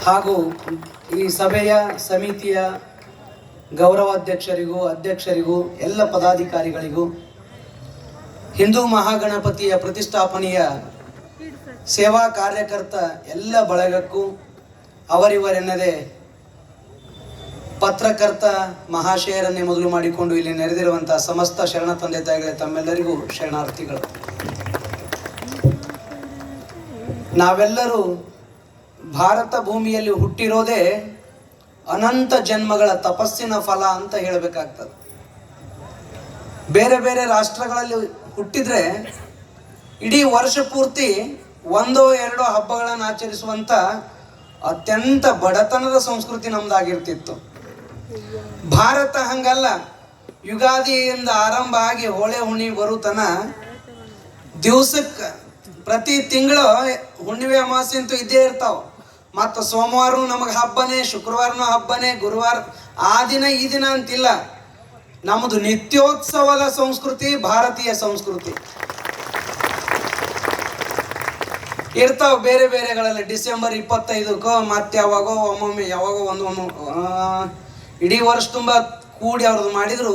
ಹಾಗೂ ಈ ಸಭೆಯ ಸಮಿತಿಯ ಗೌರವಾಧ್ಯಕ್ಷರಿಗೂ ಅಧ್ಯಕ್ಷರಿಗೂ ಎಲ್ಲ ಪದಾಧಿಕಾರಿಗಳಿಗೂ ಹಿಂದೂ ಮಹಾಗಣಪತಿಯ ಪ್ರತಿಷ್ಠಾಪನೆಯ ಸೇವಾ ಕಾರ್ಯಕರ್ತ ಎಲ್ಲ ಬಳಗಕ್ಕೂ ಅವರಿವರೆನ್ನದೆ ಪತ್ರಕರ್ತ ಮಹಾಶಯರನ್ನೇ ಮೊದಲು ಮಾಡಿಕೊಂಡು ಇಲ್ಲಿ ನೆರೆದಿರುವಂತಹ ಸಮಸ್ತ ಶರಣ ತಂದೆ ತಾಯಿಗಳೇ ತಮ್ಮೆಲ್ಲರಿಗೂ ಶರಣಾರ್ಥಿಗಳು. ನಾವೆಲ್ಲರೂ ಭಾರತ ಭೂಮಿಯಲ್ಲಿ ಹುಟ್ಟಿರೋದೇ ಅನಂತ ಜನ್ಮಗಳ ತಪಸ್ಸಿನ ಫಲ ಅಂತ ಹೇಳಬೇಕಾಗ್ತದೆ. ಬೇರೆ ಬೇರೆ ರಾಷ್ಟ್ರಗಳಲ್ಲಿ ಹುಟ್ಟಿದ್ರೆ ಇಡೀ ವರ್ಷ ಪೂರ್ತಿ ಒಂದೋ ಎರಡೋ ಹಬ್ಬಗಳನ್ನು ಆಚರಿಸುವಂಥ ಅತ್ಯಂತ ಬಡತನದ ಸಂಸ್ಕೃತಿ ನಮ್ದಾಗಿರ್ತಿತ್ತು. ಭಾರತ ಹಂಗಲ್ಲ. ಯುಗಾದಿಯಿಂದ ಆರಂಭ ಆಗಿ ಹೋಳೆ ಹುಣ್ಣಿ ಬರುತನ ದಿವಸಕ್ಕೆ ಪ್ರತಿ ತಿಂಗಳು ಹುಣ್ಣಿಮೆ ಅಮಾವಾಸ್ಯೆ ಅಂತೂ ಇದ್ದೇ ಇರ್ತಾವ. ಮತ್ತು ಸೋಮವಾರನೂ ನಮಗೆ ಹಬ್ಬನೇ, ಶುಕ್ರವಾರನೂ ಹಬ್ಬನೇ, ಗುರುವಾರ ಆ ದಿನ ಈ ದಿನ ಅಂತಿಲ್ಲ. ನಮ್ಮದು ನಿತ್ಯೋತ್ಸವದ ಸಂಸ್ಕೃತಿ ಭಾರತೀಯ ಸಂಸ್ಕೃತಿ ಇರ್ತಾವ. ಬೇರೆ ಬೇರೆಗಳಲ್ಲಿ ಡಿಸೆಂಬರ್ 25 ಮತ್ತೆ ಯಾವಾಗೋ ಒಮ್ಮೊಮ್ಮೆ ಯಾವಾಗೋ ಒಂದು ಇಡೀ ವರ್ಷ ತುಂಬ ಕೂಡಿ ಅವ್ರದ್ದು ಮಾಡಿದ್ರು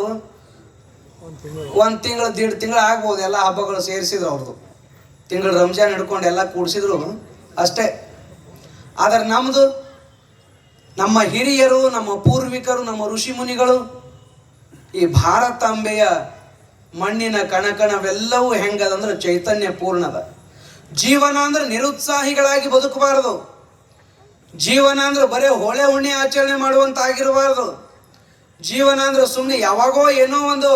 1 ತಿಂಗಳು 1.5 ತಿಂಗಳು ಆಗ್ಬೋದು. ಎಲ್ಲ ಹಬ್ಬಗಳು ಸೇರಿಸಿದ್ರು ಅವ್ರದ್ದು ತಿಂಗಳು ರಂಜಾನ್ ಹಿಡ್ಕೊಂಡು ಎಲ್ಲ ಕೂಡಿಸಿದ್ರು ಅಷ್ಟೇ. ಆದರೆ ನಮ್ಮದು ನಮ್ಮ ಹಿರಿಯರು, ನಮ್ಮ ಪೂರ್ವಿಕರು, ನಮ್ಮ ಋಷಿ ಮುನಿಗಳು ಈ ಭಾರತಾಂಬೆಯ ಮಣ್ಣಿನ ಕಣಕಣವೆಲ್ಲವೂ ಹೆಂಗದಂದ್ರೆ ಚೈತನ್ಯ ಪೂರ್ಣದ. ಜೀವನ ಅಂದ್ರೆ ನಿರುತ್ಸಾಹಿಗಳಾಗಿ ಬದುಕಬಾರದು. ಜೀವನ ಅಂದ್ರೆ ಬರೇ ಹೋಳೆ ಹುಣ್ಣಿ ಆಚರಣೆ ಮಾಡುವಂತ ಆಗಿರಬಾರ್ದು. ಜೀವನ ಅಂದ್ರೆ ಸುಮ್ಮನೆ ಯಾವಾಗೋ ಏನೋ ಒಂದು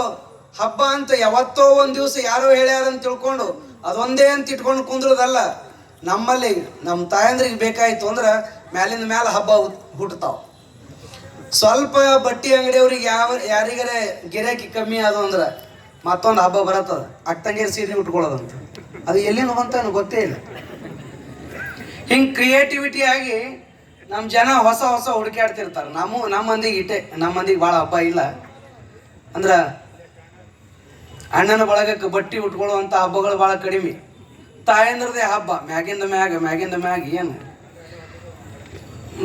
ಹಬ್ಬ ಅಂತ ಯಾವತ್ತೋ ಒಂದು ದಿವಸ ಯಾರೋ ಹೇಳ್ಯಾರಂತ ತಿಳ್ಕೊಂಡು ಅದೊಂದೇ ಅಂತ ಇಟ್ಕೊಂಡು ಕುಂದ್ರದಲ್ಲ. ನಮ್ಮಲ್ಲಿ ನಮ್ಮ ತಾಯಂದ್ರಿಗೆ ಬೇಕಾಯ್ತು ಅಂದ್ರೆ ಮ್ಯಾಲಿಂದ ಮ್ಯಾಲ ಹಬ್ಬ ಹುಟ್ಟತಾವ. ಸ್ವಲ್ಪ ಬಟ್ಟೆ ಅಂಗಡಿಯವ್ರಿಗೆ ಯಾರಿಗಾರೆ ಗಿರಾಕಿ ಕಮ್ಮಿ ಆದ ಅಂದ್ರೆ ಮತ್ತೊಂದು ಹಬ್ಬ ಬರತ್ತದ, ಅಕ್ಕಂಗೇರಿ ಸೀರೆ ಉಟ್ಕೊಳ್ಳೋದಂತ. ಅದು ಎಲ್ಲಿಂದ ಬಂತ ಗೊತ್ತೇ ಇಲ್ಲ. ಹಿಂಗೆ ಕ್ರಿಯೇಟಿವಿಟಿ ಆಗಿ ನಮ್ಮ ಜನ ಹೊಸ ಹೊಸ ಹುಡುಕಾಡ್ತಿರ್ತಾರೆ. ನಮ್ಮ ಮಂದಿಗೆ ಇಟ್ಟೆ, ನಮ್ಮ ಮಂದಿಗೆ ಭಾಳ ಹಬ್ಬ ಇಲ್ಲ ಅಂದ್ರೆ ಅಣ್ಣನ ಬಳಗಕ್ಕೆ ಬಟ್ಟೆ ಉಟ್ಕೊಳ್ಳುವಂಥ ಹಬ್ಬಗಳು ಭಾಳ ಕಡಿಮೆ. ತಾಯಂದ್ರದೇ ಹಬ್ಬ ಮ್ಯಾಗಿಂದ ಮ್ಯಾಗ ಏನು.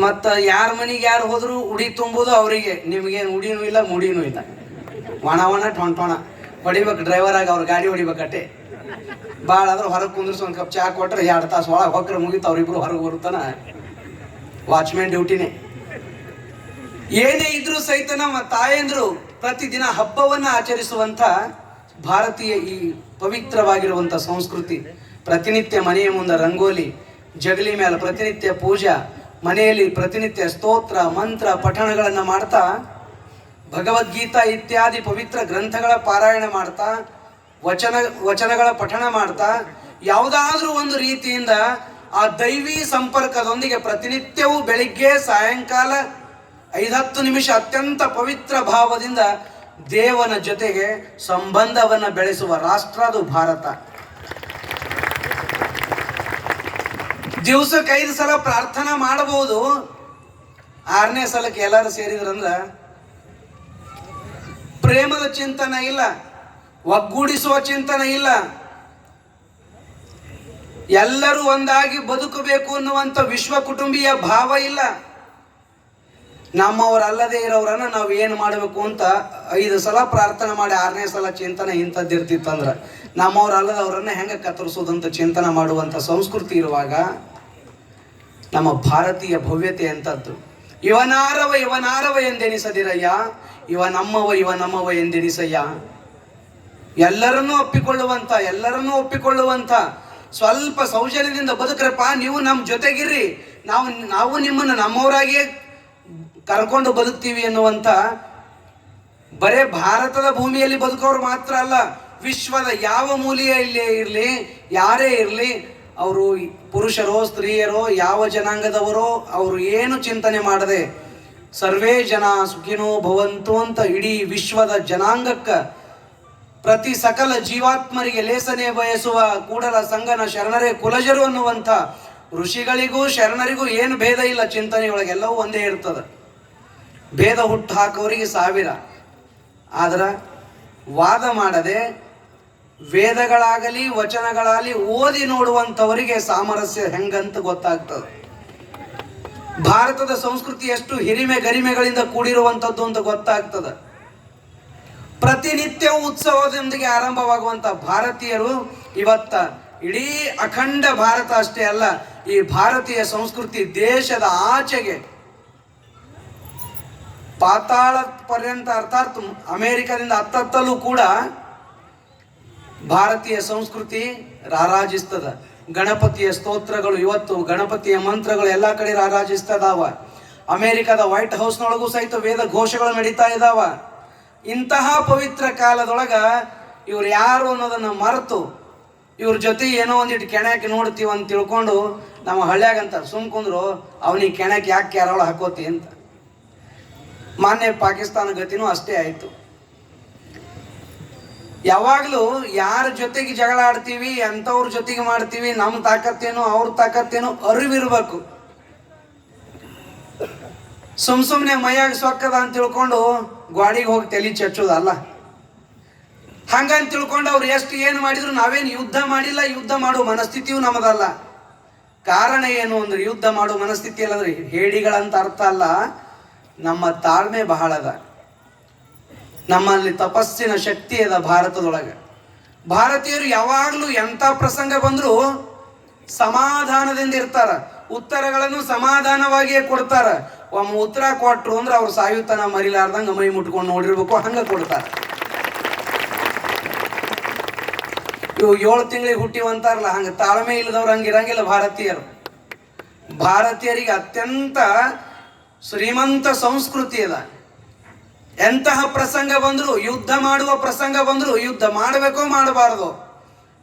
ಮತ್ತು ಯಾರ ಮನೆಗೆ ಯಾರು ಹೋದ್ರು ಉಡಿ ತುಂಬೋದು ಅವರಿಗೆ. ನಿಮಗೇನು ಉಡಿನೂ ಇಲ್ಲ ಮುಡಿನೂ ಇಲ್ಲ, ಒಣ ಟೊಣ ಹೊಡಿಬೇಕು. ಡ್ರೈವರ್ ಆಗಿ ಅವ್ರ ಗಾಡಿ ಹೊಡಿಬೇಕಟ್ಟೆ. ಭಾಳ ಆದ್ರೆ ಹೊರಗೆ ಕುಂದ್ರಿಸಿ ಒಂದು ಕಪ್ ಚಹಾ ಕೊಟ್ರೆ 2 ತಾಸು ಒಳಗೆ ಹೊಕ್ಕರೆ ಮುಗಿತು. ಅವ್ರಿಬ್ರು ಹೊರಗೆ ಬರುತ್ತಾನ. ವಾಚ್ಮ್ಯಾನ್ ಡ್ಯೂಟಿನೇ. ಏನೇ ಇದ್ರೂ ಸಹಿತ ನಮ್ಮ ತಾಯಂದ್ರು ಪ್ರತಿದಿನ ಹಬ್ಬವನ್ನು ಆಚರಿಸುವಂಥ ಭಾರತೀಯ ಈ ಪವಿತ್ರವಾಗಿರುವಂಥ ಸಂಸ್ಕೃತಿ. ಪ್ರತಿನಿತ್ಯ ಮನೆಯ ಮುಂದೆ ರಂಗೋಲಿ, ಜಗಲಿ ಮೇಲೆ ಪ್ರತಿನಿತ್ಯ ಪೂಜಾ, ಮನೆಯಲ್ಲಿ ಪ್ರತಿನಿತ್ಯ ಸ್ತೋತ್ರ ಮಂತ್ರ ಪಠಣಗಳನ್ನು ಮಾಡ್ತಾ, ಭಗವದ್ಗೀತಾ ಇತ್ಯಾದಿ ಪವಿತ್ರ ಗ್ರಂಥಗಳ ಪಾರಾಯಣ ಮಾಡ್ತಾ, ವಚನಗಳ ಪಠಣ ಮಾಡ್ತಾ, ಯಾವುದಾದ್ರೂ ಒಂದು ರೀತಿಯಿಂದ ಆ ದೈವಿ ಸಂಪರ್ಕದೊಂದಿಗೆ ಪ್ರತಿನಿತ್ಯವೂ ಬೆಳಿಗ್ಗೆ ಸಾಯಂಕಾಲ 5-10 ನಿಮಿಷ ಅತ್ಯಂತ ಪವಿತ್ರ ಭಾವದಿಂದ ದೇವನ ಜೊತೆಗೆ ಸಂಬಂಧವನ್ನು ಬೆಳೆಸುವ ರಾಷ್ಟ್ರ ಅದು ಭಾರತ. ದಿವಸಕ್ಕೆ 5 ಸಲ ಪ್ರಾರ್ಥನಾ ಮಾಡಬಹುದು. 6ನೇ ಸಲಕ್ಕೆ ಎಲ್ಲರೂ ಸೇರಿದ್ರಂದ್ರ ಪ್ರೇಮದ ಚಿಂತನ ಇಲ್ಲ, ಒಗ್ಗೂಡಿಸುವ ಚಿಂತನ ಇಲ್ಲ, ಎಲ್ಲರೂ ಒಂದಾಗಿ ಬದುಕಬೇಕು ಅನ್ನುವಂಥ ವಿಶ್ವ ಕುಟುಂಬೀಯ ಭಾವ ಇಲ್ಲ. ನಮ್ಮವರಲ್ಲದೆ ಇರೋರನ್ನ ನಾವು ಏನು ಮಾಡಬೇಕು ಅಂತ 5 ಸಲ ಪ್ರಾರ್ಥನೆ ಮಾಡಿ 6ನೇ ಸಲ ಚಿಂತನೆ ಇಂಥದ್ದಿರ್ತಿತ್ತಂದ್ರೆ ನಮ್ಮವರಲ್ಲದವರನ್ನ ಹೆಂಗೆ ಕತ್ತರಿಸೋದಂತ ಚಿಂತನೆ ಮಾಡುವಂಥ ಸಂಸ್ಕೃತಿ ಇರುವಾಗ ನಮ್ಮ ಭಾರತೀಯ ಭವ್ಯತೆ ಅಂತದ್ದು. ಇವನಾರವ ಎಂದೆನಿಸದಿರಯ್ಯ, ಇವ ನಮ್ಮವ ಎಂದೆನಿಸಯ್ಯ. ಎಲ್ಲರನ್ನೂ ಒಪ್ಪಿಕೊಳ್ಳುವಂಥ ಸ್ವಲ್ಪ ಸೌಜನ್ಯದಿಂದ ಬದುಕ್ರಪ್ಪ. ನೀವು ನಮ್ಮ ಜೊತೆಗಿರ್ರಿ, ನಾವು ನಿಮ್ಮನ್ನು ನಮ್ಮವರಾಗಿಯೇ ಕರ್ಕೊಂಡು ಬದುಕ್ತೀವಿ ಎನ್ನುವಂಥ, ಬರೇ ಭಾರತದ ಭೂಮಿಯಲ್ಲಿ ಬದುಕೋರು ಮಾತ್ರ ಅಲ್ಲ, ವಿಶ್ವದ ಯಾವ ಮೂಲೆಯಲ್ಲೇ ಇರಲಿ, ಯಾರೇ ಇರಲಿ, ಅವರು ಪುರುಷರೋ ಸ್ತ್ರೀಯರೋ ಯಾವ ಜನಾಂಗದವರೋ ಅವರು ಏನು ಚಿಂತನೆ ಮಾಡದೆ ಸರ್ವೇ ಜನ ಸುಖಿನೋ ಭವಂತು ಅಂತ ಇಡೀ ವಿಶ್ವದ ಜನಾಂಗಕ್ಕೆ, ಪ್ರತಿ ಸಕಲ ಜೀವಾತ್ಮರಿಗೆ ಲೇಸನೆ ಬಯಸುವ ಕೂಡಲ ಸಂಗನ ಶರಣರೇ ಕುಲಜರು ಅನ್ನುವಂಥ ಋಷಿಗಳಿಗೂ ಶರಣರಿಗೂ ಏನು ಭೇದ ಇಲ್ಲ. ಚಿಂತನೆಯೊಳಗೆ ಎಲ್ಲವೂ ಒಂದೇ ಇರ್ತದೆ. ಭೇದ ಹುಟ್ಟು ಹಾಕೋರಿಗೆ 1000. ಆದ್ರೆ ವಾದ ಮಾಡದೆ ವೇದಗಳಾಗಲಿ ವಚನಗಳಾಗಲಿ ಓದಿ ನೋಡುವಂಥವರಿಗೆ ಸಾಮರಸ್ಯ ಹೆಂಗಂತ ಗೊತ್ತಾಗ್ತದೆ. ಭಾರತದ ಸಂಸ್ಕೃತಿ ಎಷ್ಟು ಹಿರಿಮೆ ಗರಿಮೆಗಳಿಂದ ಕೂಡಿರುವಂಥದ್ದು ಅಂತ ಗೊತ್ತಾಗ್ತದೆ. ಪ್ರತಿನಿತ್ಯ ಉತ್ಸವದೊಂದಿಗೆ ಆರಂಭವಾಗುವಂತ ಭಾರತೀಯರು ಇವತ್ತ ಇಡೀ ಅಖಂಡ ಭಾರತ ಅಷ್ಟೇ ಅಲ್ಲ, ಈ ಭಾರತೀಯ ಸಂಸ್ಕೃತಿ ದೇಶದ ಆಚೆಗೆ ಪಾತಾಳ ಪರ್ಯಂತ ಅರ್ಥಾತ್ ಅಮೆರಿಕದಿಂದ ಹತ್ತತ್ತಲೂ ಕೂಡ ಭಾರತೀಯ ಸಂಸ್ಕೃತಿ ರಾರಾಜಿಸ್ತದ. ಗಣಪತಿಯ ಸ್ತೋತ್ರಗಳು ಇವತ್ತು, ಗಣಪತಿಯ ಮಂತ್ರಗಳು ಎಲ್ಲ ಕಡೆ ರಾರಾಜಿಸ್ತದಾವ. ಅಮೆರಿಕದ ವೈಟ್ ಹೌಸ್ನೊಳಗೂ ಸಹಿತ ವೇದ ಘೋಷಗಳು ನಡೀತಾ ಇದಾವ. ಇಂತಹ ಪವಿತ್ರ ಕಾಲದೊಳಗ ಇವ್ರು ಯಾರು ಅನ್ನೋದನ್ನ ಮರೆತು ಇವ್ರ ಜೊತೆ ಏನೋ ಒಂದಿಟ್ಟು ಕೆಣಕ್ಕೆ ನೋಡ್ತೀವಿ ಅಂತ ತಿಳ್ಕೊಂಡು ನಮ್ಮ ಹಳ್ಳ್ಯಾಗಂತ ಸುಮ್ಕೊಂಡ್ರು ಅವನಿಗೆ ಕೆಣಕ್ಕೆ ಯಾಕೆ ಕ್ಯಾರೊಳ ಹಾಕೋತಿ ಅಂತ. ಮಾನ್ಯ ಪಾಕಿಸ್ತಾನ ಗತಿನೂ ಅಷ್ಟೇ ಆಯ್ತು. ಯಾವಾಗಲೂ ಯಾರ ಜೊತೆಗೆ ಜಗಳ ಆಡ್ತೀವಿ, ಅಂಥವ್ರ ಜೊತೆಗೆ ಮಾಡ್ತೀವಿ, ನಮ್ಮ ತಾಕತ್ತೇನು ಅವ್ರ ತಾಕತ್ತೇನು ಅರಿವಿರ್ಬೇಕು. ಸುಮ್ನೆ ಮೈಯಾಗ ಸೊಕ್ಕದ ಅಂತ ತಿಳ್ಕೊಂಡು ಗ್ವಾಡಿಗೆ ಹೋಗಿ ತಲೆ ಚಚ್ಚೋದಲ್ಲ. ಹಂಗಂತ ತಿಳ್ಕೊಂಡು ಅವ್ರು ಎಷ್ಟು ಏನು ಮಾಡಿದ್ರು ನಾವೇನು ಯುದ್ಧ ಮಾಡಿಲ್ಲ, ಯುದ್ಧ ಮಾಡೋ ಮನಸ್ಥಿತಿಯೂ ನಮ್ಮದಲ್ಲ. ಕಾರಣ ಏನು ಅಂದ್ರೆ ಯುದ್ಧ ಮಾಡೋ ಮನಸ್ಥಿತಿ ಅಲ್ಲಂದ್ರೆ ಹೇಡಿಗಳಂತ ಅರ್ಥ ಅಲ್ಲ, ನಮ್ಮ ತಾಳ್ಮೆ ಬಹಳ ಅದ, ನಮ್ಮಲ್ಲಿ ತಪಸ್ಸಿನ ಶಕ್ತಿ ಅದ ಭಾರತದೊಳಗೆ. ಭಾರತೀಯರು ಯಾವಾಗಲೂ ಎಂಥ ಪ್ರಸಂಗ ಬಂದರೂ ಸಮಾಧಾನದಿಂದ ಇರ್ತಾರ, ಉತ್ತರಗಳನ್ನು ಸಮಾಧಾನವಾಗಿಯೇ ಕೊಡ್ತಾರ. ಒಮ್ಮೆ ಉತ್ತರ ಕೊಟ್ರು ಅಂದ್ರೆ ಅವ್ರು ಸಾಯುತನ ಮರಿಲಾರ್ದಂಗ ಮೈ ಮುಟ್ಕೊಂಡು ನೋಡಿರ್ಬೇಕು, ಹಂಗ ಕೊಡ್ತಾರ. ಇವು 7 ತಿಂಗಳಿಗೆ ಹುಟ್ಟಿವಂತಾರಲ್ಲ, ಹಂಗ ತಾಳ್ಮೆ ಇಲ್ಲದವ್ರು ಹಂಗಿರಂಗಿಲ್ಲ ಭಾರತೀಯರು. ಭಾರತೀಯರಿಗೆ ಅತ್ಯಂತ ಶ್ರೀಮಂತ ಸಂಸ್ಕೃತಿ ಅದ. ಎಂತಹ ಪ್ರಸಂಗ ಬಂದ್ರು, ಯುದ್ಧ ಮಾಡುವ ಪ್ರಸಂಗ ಬಂದ್ರು ಯುದ್ಧ ಮಾಡಬೇಕೋ ಮಾಡಬಾರದು,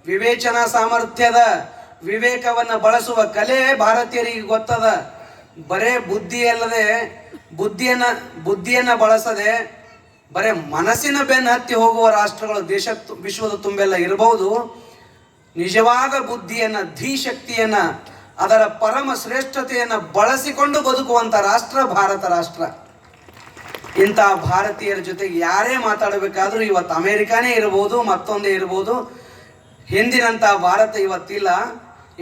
ವಿವೇಚನಾ ಸಾಮರ್ಥ್ಯದ ವಿವೇಕವನ್ನ ಬಳಸುವ ಕಲೆ ಭಾರತೀಯರಿಗೆ ಗೊತ್ತದ. ಬರೇ ಬುದ್ಧಿಯನ್ನ ಬಳಸದೆ ಬರೇ ಮನಸ್ಸಿನ ಬೆನ್ನು ಹತ್ತಿ ಹೋಗುವ ರಾಷ್ಟ್ರಗಳು ವಿಶ್ವದ ತುಂಬೆಲ್ಲ ಇರಬಹುದು. ನಿಜವಾದ ಬುದ್ಧಿಯನ್ನ, ಧೀಶಕ್ತಿಯನ್ನ, ಅದರ ಪರಮ ಶ್ರೇಷ್ಠತೆಯನ್ನ ಬಳಸಿಕೊಂಡು ಬದುಕುವಂತ ರಾಷ್ಟ್ರ ಭಾರತ ರಾಷ್ಟ್ರ. ಇಂತಹ ಭಾರತೀಯರ ಜೊತೆಗೆ ಯಾರೇ ಮಾತಾಡಬೇಕಾದ್ರೂ ಇವತ್ತು ಅಮೆರಿಕಾನೇ ಇರಬಹುದು, ಮತ್ತೊಂದೇ ಇರಬಹುದು, ಹಿಂದಿನಂತ ಭಾರತ ಇವತ್ತಿಲ್ಲ.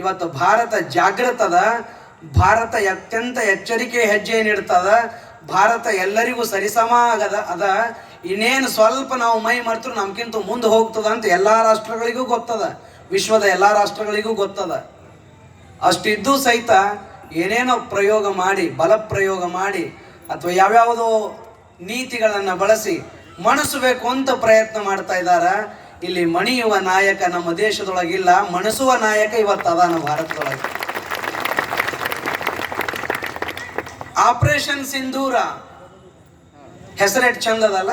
ಇವತ್ತು ಭಾರತ ಜಾಗೃತದ, ಭಾರತ ಅತ್ಯಂತ ಎಚ್ಚರಿಕೆ ಹೆಜ್ಜೆ ನೀಡ್ತದ, ಭಾರತ ಎಲ್ಲರಿಗೂ ಸರಿಸಮ ಅದ. ಇನ್ನೇನು ಸ್ವಲ್ಪ ನಾವು ಮೈ ಮರೆತರು ನಮ್ಗಿಂತ ಮುಂದೆ ಹೋಗ್ತದ ಅಂತ ಎಲ್ಲಾ ರಾಷ್ಟ್ರಗಳಿಗೂ ಗೊತ್ತದ, ವಿಶ್ವದ ಎಲ್ಲಾ ರಾಷ್ಟ್ರಗಳಿಗೂ ಗೊತ್ತದ. ಅಷ್ಟಿದ್ದು ಸಹಿತ ಏನೇನೋ ಪ್ರಯೋಗ ಮಾಡಿ, ಬಲ ಪ್ರಯೋಗ ಮಾಡಿ ಅಥವಾ ಯಾವ್ಯಾವುದೋ ನೀತಿಗಳನ್ನು ಬಳಸಿ ಮಣಿಸಬೇಕು ಅಂತ ಪ್ರಯತ್ನ ಮಾಡ್ತಾ ಇದ್ದಾರ. ಇಲ್ಲಿ ಮಣಿಯುವ ನಾಯಕ ನಮ್ಮ ದೇಶದೊಳಗಿಲ್ಲ, ಮಣಿಸುವ ನಾಯಕ ಇವತ್ತು ಅದಾನ ಭಾರತದೊಳಗೆ. ಆಪರೇಷನ್ ಸಿಂಧೂರ ಹೆಸರೆಟ್ ಚಂದದಲ್ಲ.